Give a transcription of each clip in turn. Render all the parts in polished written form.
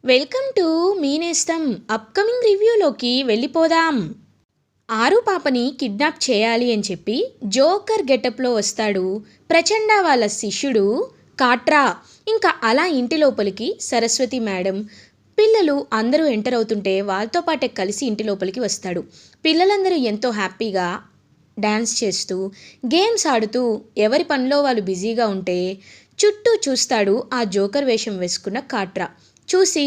Welcome to me నేస్తం upcoming రివ్యూలోకి వెళ్ళిపోదాం. ఆరు పాపని కిడ్నాప్ చేయాలి అని చెప్పి జోకర్ గెటప్లో వస్తాడు ప్రచండ వాళ్ళ శిష్యుడు కాట్రా. ఇంకా అలా ఇంటి లోపలికి సరస్వతి మేడం పిల్లలు అందరూ ఎంటర్ అవుతుంటే వాళ్ళతో పాటే కలిసి ఇంటి లోపలికి వస్తాడు. పిల్లలందరూ ఎంతో హ్యాపీగా డ్యాన్స్ చేస్తూ గేమ్స్ ఆడుతూ ఎవరి పనిలో వాళ్ళు బిజీగా ఉంటే చుట్టూ చూస్తాడు ఆ జోకర్ వేషం వేసుకున్న కాట్రా. చూసి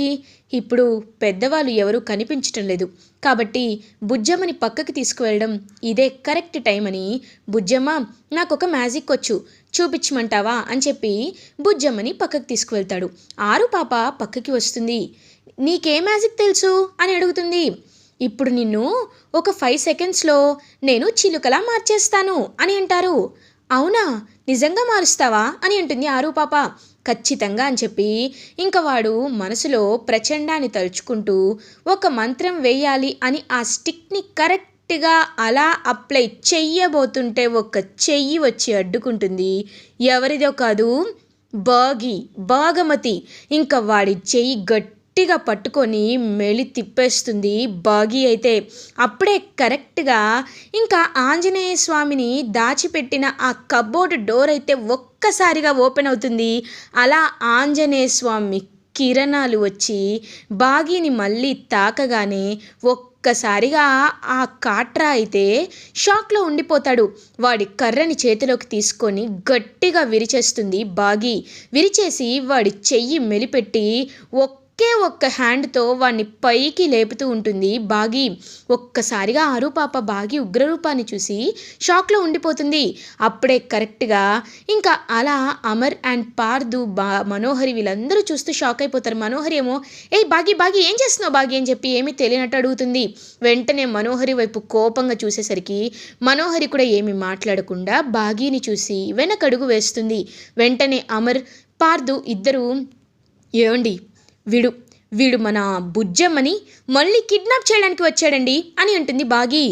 ఇప్పుడు పెద్దవాళ్ళు ఎవరూ కనిపించటం లేదు కాబట్టి బుజ్జమ్మని పక్కకి తీసుకువెళ్ళడం ఇదే కరెక్ట్ టైం అని, బుజ్జమ్మ నాకొక మ్యాజిక్ వచ్చు చూపించమంటావా అని చెప్పి బుజ్జమ్మని పక్కకి తీసుకువెళ్తాడు. ఆరు పాప పక్కకి వస్తుంది. నీకే మ్యాజిక్ తెలుసు అని అడుగుతుంది. ఇప్పుడు నిన్ను ఒక 5 సెకండ్స్లో నేను చిలుకలా మార్చేస్తాను అని అంటారు. అవునా, నిజంగా మారుస్తావా అని అంటుంది ఆరు పాప. ఖచ్చితంగా అని చెప్పి ఇంకా వాడు మనసులో ప్రచండాన్ని తలుచుకుంటూ ఒక మంత్రం వేయాలి అని ఆ స్టిక్ని కరెక్ట్గా అలా అప్లై చెయ్యబోతుంటే ఒక చెయ్యి వచ్చి అడ్డుకుంటుంది. ఎవరిదో కాదు, భాగమతి. ఇంకా వాడి చెయ్యి గట్టిగా పట్టుకొని మెలి తిప్పేస్తుంది బాగి. అయితే అప్పుడే కరెక్ట్గా ఇంకా ఆంజనేయ స్వామిని దాచిపెట్టిన ఆ కబోర్డ్ డోర్ అయితే ఒక్కసారిగా ఓపెన్ అవుతుంది. అలా ఆంజనేయ స్వామి కిరణాలు వచ్చి బాగిని మళ్ళీ తాకగానే ఒక్కసారిగా ఆ కాట్రా అయితే షాక్లో ఉండిపోతాడు. వాడి కర్రని చేతిలోకి తీసుకొని గట్టిగా విరిచేస్తుంది బాగి. విరిచేసి వాడి చెయ్యి మెలిపెట్టి ఒక్క హ్యాండ్తో వాడిని పైకి లేపుతూ ఉంటుంది బాగి. ఒక్కసారిగా ఆరు పాప బాగి ఉగ్రరూపాన్ని చూసి షాక్లో ఉండిపోతుంది. అప్పుడే కరెక్ట్గా ఇంకా అలా అమర్ అండ్ పార్దు మనోహరి వీళ్ళందరూ చూస్తూ షాక్ అయిపోతారు. మనోహరి ఏమో బాగి ఏం చేస్తున్నావు బాగి అని చెప్పి ఏమీ తెలియనట్టు అడుగుతుంది. వెంటనే మనోహరి వైపు కోపంగా చూసేసరికి మనోహరి కూడా ఏమీ మాట్లాడకుండా బాగిని చూసి వెనకడుగు వేస్తుంది. వెంటనే అమర్ పార్దు ఇద్దరు ఏమండి, వీడు మన బుజ్జమ్మని మళ్ళీ కిడ్నాప్ చేయడానికి వచ్చాడండి అని అంటుంది బాగి.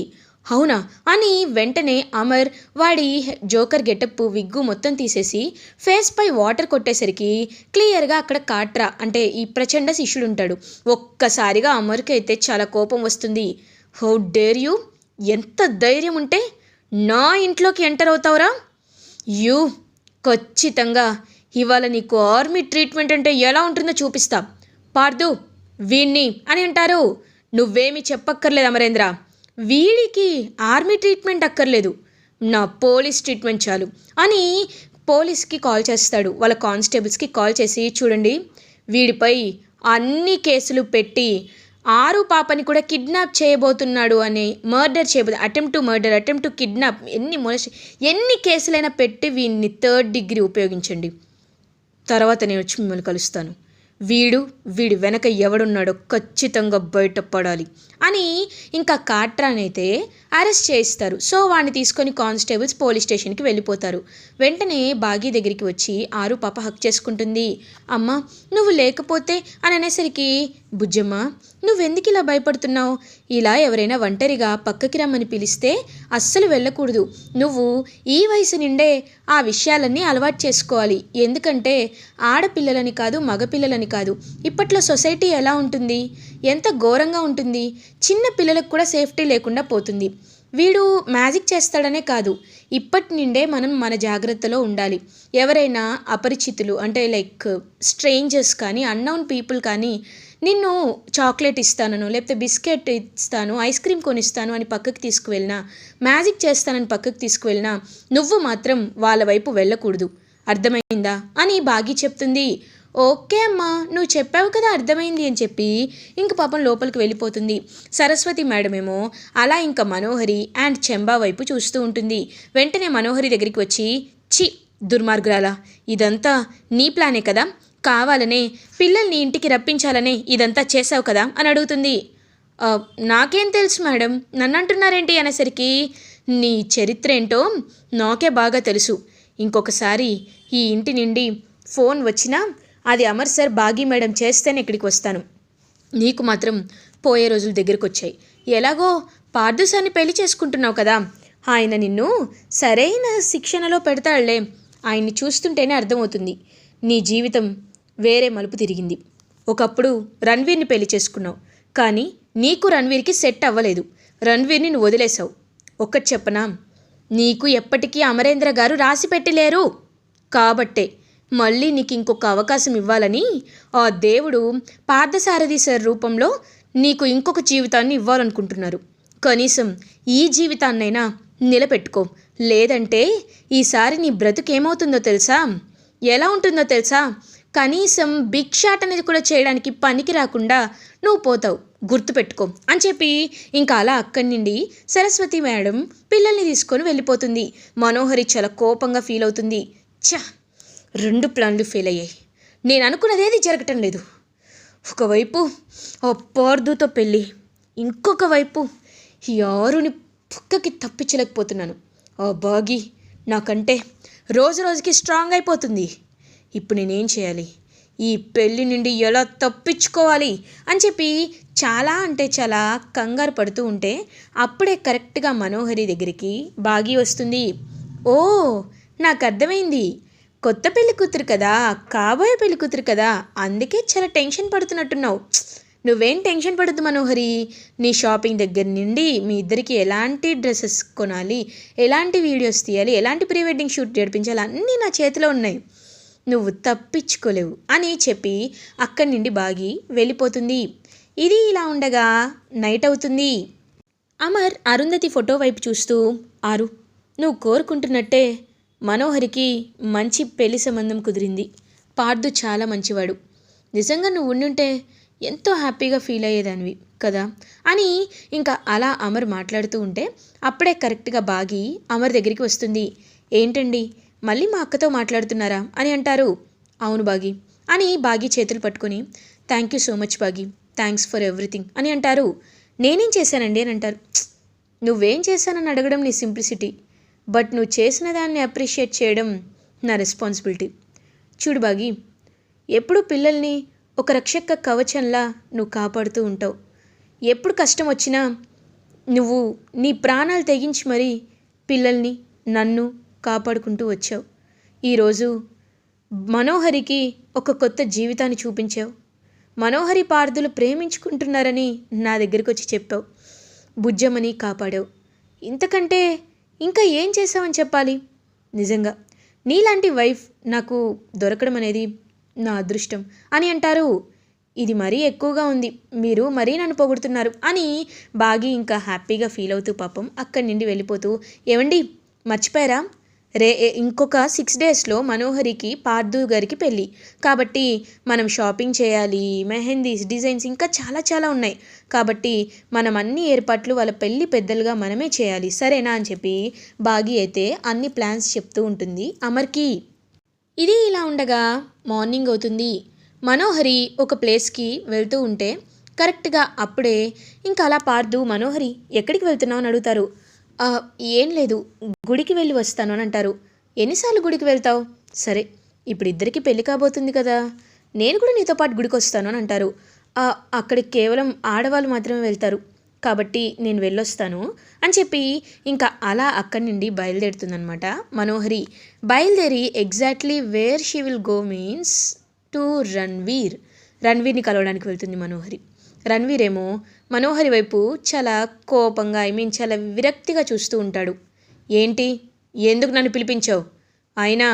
అవునా అని వెంటనే అమర్ వాడి జోకర్ గెటప్ విగ్గు మొత్తం తీసేసి ఫేస్ పై వాటర్ కొట్టేసరికి క్లియర్గా అక్కడ కాట్రా అంటే ఈ ప్రచండ శిష్యుడు ఉంటాడు. ఒక్కసారిగా అమర్కి అయితే చాలా కోపం వస్తుంది. హౌ డేర్ యూ, ఎంత ధైర్యం ఉంటే నా ఇంట్లోకి ఎంటర్ అవుతావురా యూ, ఖచ్చితంగా ఇవాళ నీకు ఆర్మీ ట్రీట్మెంట్ అంటే ఎలా ఉంటుందో చూపిస్తా. పార్దు వీణ్ణి అని అంటారు. నువ్వేమీ చెప్పక్కర్లేదు అమరేంద్ర, వీడికి ఆర్మీ ట్రీట్మెంట్ అక్కర్లేదు, నా పోలీస్ ట్రీట్మెంట్ చాలు అని పోలీస్కి కాల్ చేస్తాడు. వాళ్ళ కానిస్టేబుల్స్కి కాల్ చేసి చూడండి వీడిపై అన్ని కేసులు పెట్టి ఆరు పాపని కూడా కిడ్నాప్ చేయబోతున్నాడు అని attempt to murder, attempt to kidnap ఎన్ని కేసులైనా పెట్టి వీడిని 3rd డిగ్రీ ఉపయోగించండి. తర్వాత నేను వచ్చి మిమ్మల్ని కలుస్తాను. వీడి వెనక ఎవడున్నాడో ఖచ్చితంగా బయటపడాలి అని ఇంకా కాట్రానైతే అరెస్ట్ చేయిస్తారు. సో వాడిని తీసుకొని కానిస్టేబుల్స్ పోలీస్ స్టేషన్కి వెళ్ళిపోతారు. వెంటనే బాగి దగ్గరికి వచ్చి ఆరు పాప హక్ చేసుకుంటుంది. అమ్మ నువ్వు లేకపోతే అని అనేసరికి బుజ్జమ్మ నువ్వెందుకు ఇలా భయపడుతున్నావు, ఇలా ఎవరైనా ఒంటరిగా పక్కకి రమ్మని పిలిస్తే అస్సలు వెళ్ళకూడదు. నువ్వు ఈ వయసు నిండే ఆ విషయాలన్నీ అలవాటు చేసుకోవాలి. ఎందుకంటే ఆడపిల్లలని కాదు మగపిల్లలని కాదు, ఇప్పట్లో సొసైటీ ఎలా ఉంటుంది, ఎంత ఘోరంగా ఉంటుంది, చిన్న పిల్లలకు కూడా సేఫ్టీ లేకుండా పోతుంది. వీడు మ్యాజిక్ చేస్తాడనే కాదు, ఇప్పటి నుండే మనం మన జాగ్రత్తలో ఉండాలి. ఎవరైనా అపరిచితులు అంటే లైక్ స్ట్రేంజర్స్ కానీ అన్నోన్ పీపుల్ కానీ నిన్ను చాక్లెట్ ఇస్తానను లేకపోతే బిస్కెట్ ఇస్తాను ఐస్ క్రీమ్ కొనిస్తాను అని పక్కకి తీసుకువెళ్ళినా, మ్యాజిక్ చేస్తానని పక్కకి తీసుకువెళ్ళినా నువ్వు మాత్రం వాళ్ళ వైపు వెళ్ళకూడదు, అర్థమైందా అని బాగి చెప్తుంది. ఓకే అమ్మా నువ్వు చెప్పావు కదా అర్థమైంది అని చెప్పి ఇంక పాపం లోపలికి వెళ్ళిపోతుంది. సరస్వతి మేడం ఏమో అలా ఇంకా మనోహరి అండ్ చెంబా వైపు చూస్తూ ఉంటుంది. వెంటనే మనోహరి దగ్గరికి వచ్చి దుర్మార్గురాలా, ఇదంతా నీ ప్లానే కదా, కావాలనే పిల్లల్ని ఇంటికి రప్పించాలనే ఇదంతా చేసావు కదా అని అడుగుతుంది. నాకేం తెలుసు మేడం, నన్ను అంటున్నారేంటి అనేసరికి నీ చరిత్ర ఏంటో నాకే బాగా తెలుసు. ఇంకొకసారి ఈ ఇంటి నుండి ఫోన్ వచ్చినా అది అమర్ సార్ బాగి మేడం చేస్తేనే ఇక్కడికి వస్తాను. నీకు మాత్రం పోయే రోజులు దగ్గరకు వచ్చాయి. ఎలాగో పార్థు సార్ని పెళ్లి చేసుకుంటున్నావు కదా, ఆయన నిన్ను సరైన శిక్షణలో పెడతాడులే. ఆయన్ని చూస్తుంటేనే అర్థమవుతుంది నీ జీవితం వేరే మలుపు తిరిగింది. ఒకప్పుడు రణ్వీర్ని పెళ్లి చేసుకున్నావు, కానీ నీకు రణ్వీర్కి సెట్ అవ్వలేదు. రణ్వీర్ని నువ్వు వదిలేసావు. ఒక్కటి చెప్పనా, నీకు ఎప్పటికీ అమరేంద్ర గారు రాసి పెట్టలేరు. కాబట్టే మళ్ళీ నీకు ఇంకొక అవకాశం ఇవ్వాలని ఆ దేవుడు పార్థసారథి సార్ రూపంలో నీకు ఇంకొక జీవితాన్ని ఇవ్వాలనుకుంటున్నారు. కనీసం ఈ జీవితాన్నైనా నిలబెట్టుకో, లేదంటే ఈసారి నీ బ్రతుకేమవుతుందో తెలుసా? ఎలా ఉంటుందో తెలుసా? కనీసం బిగ్ షాట్ అనేది కూడా చేయడానికి పనికి రాకుండా నువ్వు పోతావు, గుర్తుపెట్టుకో అని చెప్పి ఇంకా అలా అక్కడి నుండి సరస్వతి మేడం పిల్లల్ని తీసుకొని వెళ్ళిపోతుంది. మనోహరి చాలా కోపంగా ఫీల్ అవుతుంది. ఛ, 2 ప్లాన్లు ఫెయిల్ అయ్యాయి. నేను అనుకున్నదేది జరగటం లేదు. ఒకవైపు ఆ పార్థుతో పెళ్ళి, ఇంకొక వైపు యారుని పక్కకి తప్పించలేకపోతున్నాను. ఆ బాగి నాకంటే రోజు రోజుకి స్ట్రాంగ్ అయిపోతుంది. ఇప్పుడు నేనేం చేయాలి? ఈ పెళ్ళి నుండి ఎలా తప్పించుకోవాలి అని చెప్పి చాలా అంటే చాలా కంగారు పడుతూ ఉంటే అప్పుడే కరెక్ట్గా మనోహరి దగ్గరికి బాగి వస్తుంది. ఓ, నాకు అర్థమైంది. కొత్త పెళ్లి కూతురు కదా, కాబోయే పెళ్లి కూతురు కదా, అందుకే చాలా టెన్షన్ పడుతున్నట్టున్నావు. నువ్వేం టెన్షన్ పడద్దు మనోహరి. నీ షాపింగ్ దగ్గర నుండి మీ ఇద్దరికి ఎలాంటి డ్రెస్సెస్ కొనాలి, ఎలాంటి వీడియోస్ తీయాలి, ఎలాంటి ప్రీ వెడ్డింగ్ షూట్ జరిపించాలి అన్నీ నా చేతిలో ఉన్నాయి. నువ్వు తప్పించుకోలేవు అని చెప్పి అక్కడి నుండి బాగి వెళ్ళిపోతుంది. ఇది ఇలా ఉండగా నైట్ అవుతుంది. అమర్ అరుంధతి ఫోటో వైపు చూస్తూ, ఆరు, నువ్వు కోరుకుంటున్నట్టే మనోహరికి మంచి పెళ్లి సంబంధం కుదిరింది. పార్థు చాలా మంచివాడు. నిజంగా నువ్వు ఉండుంటే ఎంతో హ్యాపీగా ఫీల్ అయ్యేదానివి కదా అని ఇంకా అలా అమర్ మాట్లాడుతూ ఉంటే అప్పుడే కరెక్ట్గా బాగి అమర్ దగ్గరికి వస్తుంది. ఏంటండి, మళ్ళీ మా అక్కతో మాట్లాడుతున్నారా అని అంటారు. అవును బాగి అని బాగి చేతులు పట్టుకొని, thank you so much Bagi, thanks for everything అని అంటారు. నేనేం చేశానండి అని అంటారు. నువ్వేం చేశానని అడగడం నీ సింప్లిసిటీ, బట్ నువ్వు చేసిన దాన్ని అప్రిషియేట్ చేయడం నా రెస్పాన్సిబిలిటీ. చూడు బాగి, ఎప్పుడు పిల్లల్ని ఒక రక్షక కవచంలా నువ్వు కాపాడుతూ ఉంటావు. ఎప్పుడు కష్టం వచ్చినా నువ్వు నీ ప్రాణాలు తెగించి మరీ పిల్లల్ని, నన్ను కాపాడుకుంటూ వచ్చావు. ఈరోజు మనోహరికి ఒక కొత్త జీవితాన్ని చూపించావు. మనోహరి పార్థులు ప్రేమించుకుంటున్నారని నా దగ్గరికి వచ్చి చెప్పావు. బుజ్జమ్మని కాపాడావు. ఇంతకంటే ఇంకా ఏం చేసావని చెప్పాలి? నిజంగా నీలాంటి వైఫ్ నాకు దొరకడం అనేది నా అదృష్టం అని అంటారు. ఇది మరీ ఎక్కువగా ఉంది, మీరు మరీ నన్ను పొగుడుతున్నారు అని బాగి ఇంకా హ్యాపీగా ఫీల్ అవుతూ పాపం అక్కడి నుండి వెళ్ళిపోతూ, ఏమండి మర్చిపోయారా, ఇంకొక 6 డేస్లో మనోహరికి పార్థు గారికి పెళ్ళి, కాబట్టి మనం షాపింగ్ చేయాలి, మెహందీస్, డిజైన్స్ ఇంకా చాలా చాలా ఉన్నాయి, కాబట్టి మనం అన్ని ఏర్పాట్లు వాళ్ళ పెళ్ళి పెద్దలుగా మనమే చేయాలి, సరేనా అని చెప్పి బాగి అయితే అన్ని ప్లాన్స్ చెప్తూ ఉంటుంది అమర్కి. ఇది ఇలా ఉండగా మార్నింగ్ అవుతుంది. మనోహరి ఒక ప్లేస్కి వెళ్తూ ఉంటే కరెక్ట్గా అప్పుడే ఇంకా అలా పార్థు, మనోహరి ఎక్కడికి వెళ్తున్నావు అని అడుగుతారు. ఏం లేదు, గుడికి వెళ్ళి వస్తాను అని అంటారు. ఎన్నిసార్లు గుడికి వెళ్తావు? సరే, ఇప్పుడు ఇద్దరికి పెళ్ళి కాబోతుంది కదా, నేను కూడా నీతో పాటు గుడికి వస్తాను అని అంటారు. అక్కడికి కేవలం ఆడవాళ్ళు మాత్రమే వెళ్తారు, కాబట్టి నేను వెళ్ళొస్తాను అని చెప్పి ఇంకా అలా అక్కడి నుండి బయలుదేరుతుందనమాట మనోహరి. బయలుదేరి exactly where she will go means to రణ్వీర్ని కలవడానికి వెళ్తుంది మనోహరి. రణ్వీర్ ఏమో మనోహరి వైపు చాలా కోపంగా, చాలా విరక్తిగా చూస్తూ ఉంటాడు. ఏంటి, ఎందుకు నన్ను పిలిపించావు? అయినా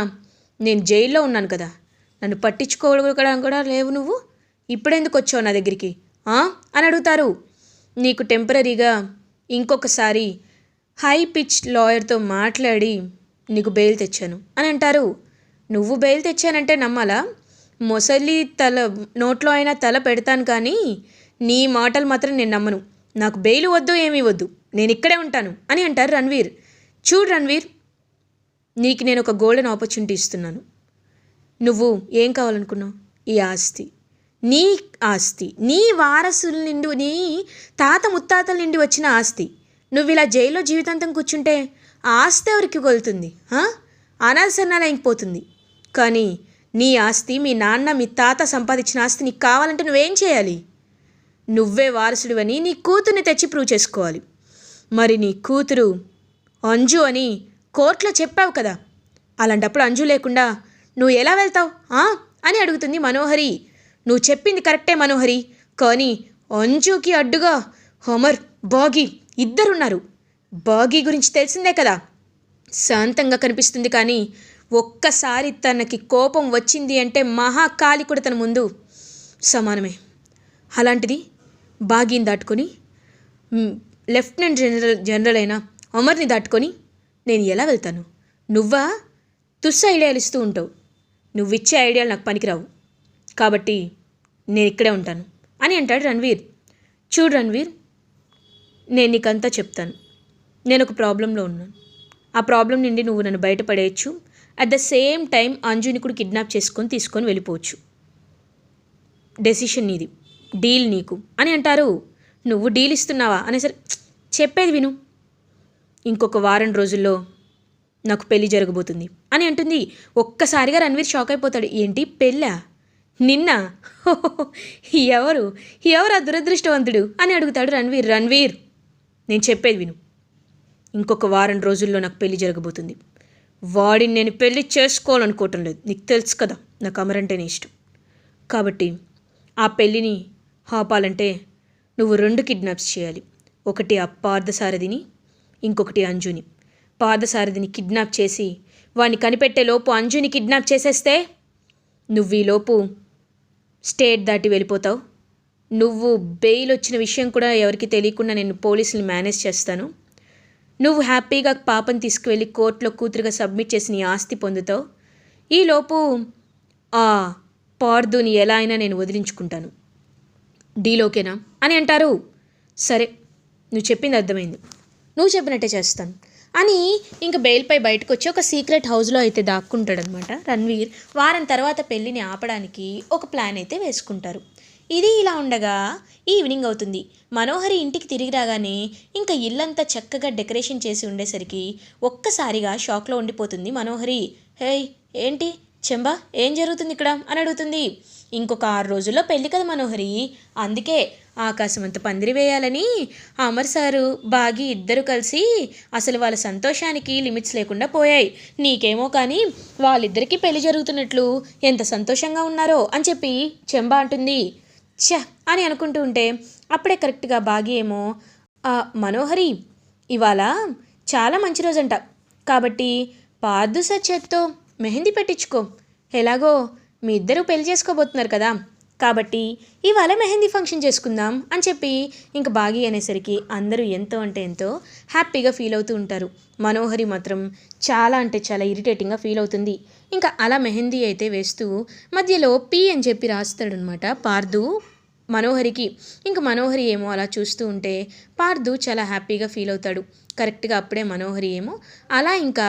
నేను జైల్లో ఉన్నాను కదా, నన్ను పట్టించుకోవడం కూడా లేవు, నువ్వు ఇప్పుడెందుకు వచ్చావు నా దగ్గరికి అని అడుగుతారు. నీకు టెంపరీగా ఇంకొకసారి హై పిచ్ లాయర్తో మాట్లాడి నీకు బెయిల్ తెచ్చాను అని అంటారు. నువ్వు బెయిల్ తెచ్చానంటే నమ్మాలా? మొసలి తల నోట్లో అయినా తల పెడతాను, కానీ నీ మాటలు మాత్రం నేను నమ్మను. నాకు బెయిల్ వద్దు, ఏమీ వద్దు, నేను ఇక్కడే ఉంటాను అని అంటారు రణ్వీర్. చూడు రణ్వీర్, నీకు నేను ఒక గోల్డెన్ ఆపర్చునిటీ ఇస్తున్నాను. నువ్వు ఏం కావాలనుకున్నావు? ఈ ఆస్తి, నీ ఆస్తి, నీ వారసుల నుండి, నీ తాత ముత్తాతల నుండి వచ్చిన ఆస్తి. నువ్వు ఇలా జైల్లో జీవితాంతం కూర్చుంటే ఆ ఆస్తి ఎవరికి కొలుతుంది? అనాథసన్నాలైపోతుంది. కానీ నీ ఆస్తి, మీ నాన్న మీ తాత సంపాదించిన ఆస్తి నీకు కావాలంటే నువ్వేం చేయాలి? నువ్వే వారసుడివని నీ కూతుర్ని తెచ్చి ప్రూవ్ చేసుకోవాలి. మరి నీ కూతురు అంజు అని కోర్టులో చెప్పావు కదా, అలాంటప్పుడు అంజు లేకుండా నువ్వు ఎలా వెళ్తావు అని అడుగుతుంది మనోహరి. నువ్వు చెప్పింది కరెక్టే మనోహరి, కానీ అంజుకి అడ్డుగా అమర్, బాగీ ఇద్దరున్నారు. బాగీ గురించి తెలిసిందే కదా, శాంతంగా కనిపిస్తుంది, కానీ ఒక్కసారి తనకి కోపం వచ్చింది అంటే మహాకాళి కూడా తన ముందు సమానమే. అలాంటిది బాగీని దాటుకొని లెఫ్టినెంట్ జనరల్ అయిన అమర్ని దాటుకొని నేను ఎలా వెళ్తాను? నువ్వా తుస్స ఐడియాలు ఇస్తూ ఉంటావు, నువ్విచ్చే ఐడియాలు నాకు పనికిరావు, కాబట్టి నేను ఇక్కడే ఉంటాను అని అంటాడు రణ్వీర్. చూడు రణ్వీర్, నేను నీకంతా చెప్తాను. నేను ఒక ప్రాబ్లంలో ఉన్నాను. ఆ ప్రాబ్లం నుండి నువ్వు నన్ను బయటపడేయచ్చు. అట్ ద సేమ్ టైం అంజుని కూడా కిడ్నాప్ తీసుకొని వెళ్ళిపోవచ్చు. డెసిషన్ నీది, డీల్ నీకు అని అంటారు. నువ్వు డీల్ ఇస్తున్నావా అనేసరి చెప్పేది విను. ఇంకొక వారం రోజుల్లో నాకు పెళ్లి జరగబోతుంది అని అంటుంది. ఒక్కసారిగా రణ్వీర్ షాక్ అయిపోతాడు. ఏంటి పెళ్ళా? నిన్న? ఎవరు ఎవరు ఆ దురదృష్టవంతుడు అని అడుగుతాడు రణ్వీర్. రణ్వీర్, నేను చెప్పేది విను. ఇంకొక వారం రోజుల్లో నాకు పెళ్లి జరగబోతుంది. వాడిని నేను పెళ్లి చేసుకోవాలనుకోవటం లేదు. నీకు తెలుసు కదా నాకు అమర్ అంటేనే ఇష్టం. కాబట్టి ఆ పెళ్ళిని ఆపాలంటే నువ్వు 2 కిడ్నాప్స్ చేయాలి. ఒకటి ఆ పార్థసారథిని, ఇంకొకటి అంజుని. పార్థసారథిని కిడ్నాప్ చేసి వాడిని కనిపెట్టే లోపు అంజుని కిడ్నాప్ చేసేస్తే నువ్వు ఈలోపు స్టేట్ దాటి వెళ్ళిపోతావు. నువ్వు బెయిల్ వచ్చిన విషయం కూడా ఎవరికి తెలియకుండా నేను పోలీసులు మేనేజ్ చేస్తాను. నువ్వు హ్యాపీగా పాపని తీసుకువెళ్ళి కోర్టులో కూతురుగా సబ్మిట్ చేసి నీ ఆస్తి పొందుతావు. ఈలోపు ఆ పార్థుని ఎలా అయినా నేను వదిలించుకుంటాను. డీల్ ఓకేనా అని అంటారు. సరే, నువ్వు చెప్పింది అర్థమైంది, నువ్వు చెప్పినట్టే చేస్తాను అని ఇంక బెయిల్పై బయటకు వచ్చి ఒక సీక్రెట్ హౌస్లో అయితే దాక్కుంటాడనమాట రణ్వీర్. వారం తర్వాత పెళ్ళిని ఆపడానికి ఒక ప్లాన్ అయితే వేసుకుంటారు. ఇది ఇలా ఉండగా ఈవినింగ్ అవుతుంది. మనోహరి ఇంటికి తిరిగి రాగానే ఇంకా ఇల్లంతా చక్కగా డెకరేషన్ చేసి ఉండేసరికి ఒక్కసారిగా షాక్లో ఉండిపోతుంది మనోహరి. హేయ్, ఏంటి చెంబా, ఏం జరుగుతుంది ఇక్కడ అని అడుగుతుంది. ఇంకొక 6 రోజుల్లో పెళ్ళి కదా మనోహరి, అందుకే ఆకాశం అంత పందిరి వేయాలని అమర్ సారు బాగి ఇద్దరు కలిసి అసలు వాళ్ళ సంతోషానికి లిమిట్స్ లేకుండా పోయాయి. నీకేమో కానీ వాళ్ళిద్దరికీ పెళ్లి జరుగుతున్నట్లు ఎంత సంతోషంగా ఉన్నారో అని చెప్పి చెంబా అంటుంది. ఛ అని అనుకుంటూ ఉంటే అప్పుడే కరెక్ట్గా బాగి ఏమో మనోహరి, ఇవాళ చాలా మంచి రోజంట, కాబట్టి పార్థు సార్ చేత్తో మెహందీ పెట్టించుకో. ఎలాగో మీ ఇద్దరూ పెళ్లి చేసుకోబోతున్నారు కదా, కాబట్టి ఇవాళ మెహందీ ఫంక్షన్ చేసుకుందాం అని చెప్పి ఇంక బాగి అనేసరికి అందరూ ఎంతో అంటే ఎంతో హ్యాపీగా ఫీల్ అవుతూ ఉంటారు. మనోహరి మాత్రం చాలా అంటే చాలా ఇరిటేటింగ్గా ఫీల్ అవుతుంది. ఇంకా అలా మెహందీ అయితే వేస్తూ మధ్యలో పి అని చెప్పి రాస్తాడనమాట పార్థు మనోహరికి. ఇంక మనోహరి ఏమో అలా చూస్తూ ఉంటే పార్థు చాలా హ్యాపీగా ఫీల్ అవుతాడు. కరెక్ట్గా అప్పుడే మనోహరి ఏమో అలా ఇంకా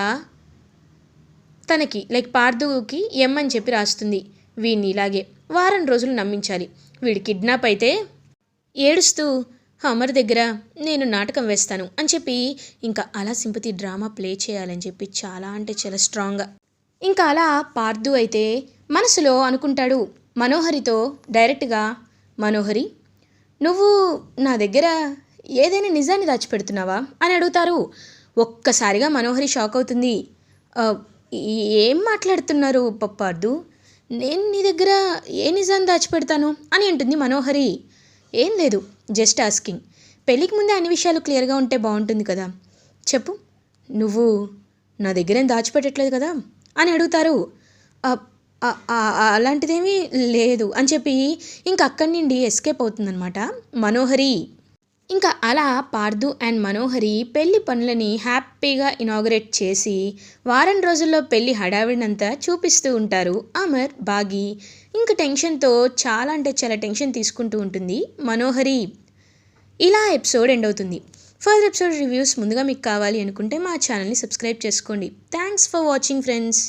తనకి పార్థుకి ఎం అని చెప్పి రాస్తుంది. వీడిని ఇలాగే వారం రోజులు నమ్మించాలి. వీడి కిడ్నాప్ అయితే ఏడుస్తూ అమర్ దగ్గర నేను నాటకం వేస్తాను అని చెప్పి ఇంకా అలా సింపతి డ్రామా ప్లే చేయాలని చెప్పి చాలా అంటే చాలా స్ట్రాంగ్గా ఇంకా అలా పార్థు అయితే మనసులో అనుకుంటాడు మనోహరితో డైరెక్ట్గా. మనోహరి, నువ్వు నా దగ్గర ఏదైనా నిజాన్ని దాచిపెడుతున్నావా అని అడుగుతారు. ఒక్కసారిగా మనోహరి షాక్ అవుతుంది. ఏం మాట్లాడుతున్నారు పార్థు, నేను నీ దగ్గర ఏ నిజాన్ని దాచిపెడతాను అని అంటుంది మనోహరి. ఏం లేదు, జస్ట్ ఆస్కింగ్. పెళ్ళికి ముందే అన్ని విషయాలు క్లియర్గా ఉంటే బాగుంటుంది కదా, చెప్పు. నువ్వు నా దగ్గర ఏం దాచిపెట్టట్లేదు కదా అని అడుగుతారు. అలాంటిదేమీ లేదు అని చెప్పి ఇంక అక్కడి నుండి ఎస్కేప్ అవుతుందన్నమాట మనోహరి. ఇంకా అలా పార్థు అండ్ మనోహరి పెళ్లి పనులని హ్యాపీగా ఇనాగరేట్ చేసి వారం రోజుల్లో పెళ్లి హడావిడినంతా చూపిస్తూ ఉంటారు అమర్, బాగి. ఇంకా టెన్షన్తో చాలా అంటే చాలా టెన్షన్ తీసుకుంటూ ఉంటుంది మనోహరి. ఇలా ఎపిసోడ్ ఎండ్ అవుతుంది. ఫర్దర్ ఎపిసోడ్ రివ్యూస్ ముందుగా మీకు కావాలి అనుకుంటే మా ఛానల్ని సబ్స్క్రైబ్ చేసుకోండి. Thanks for watching friends.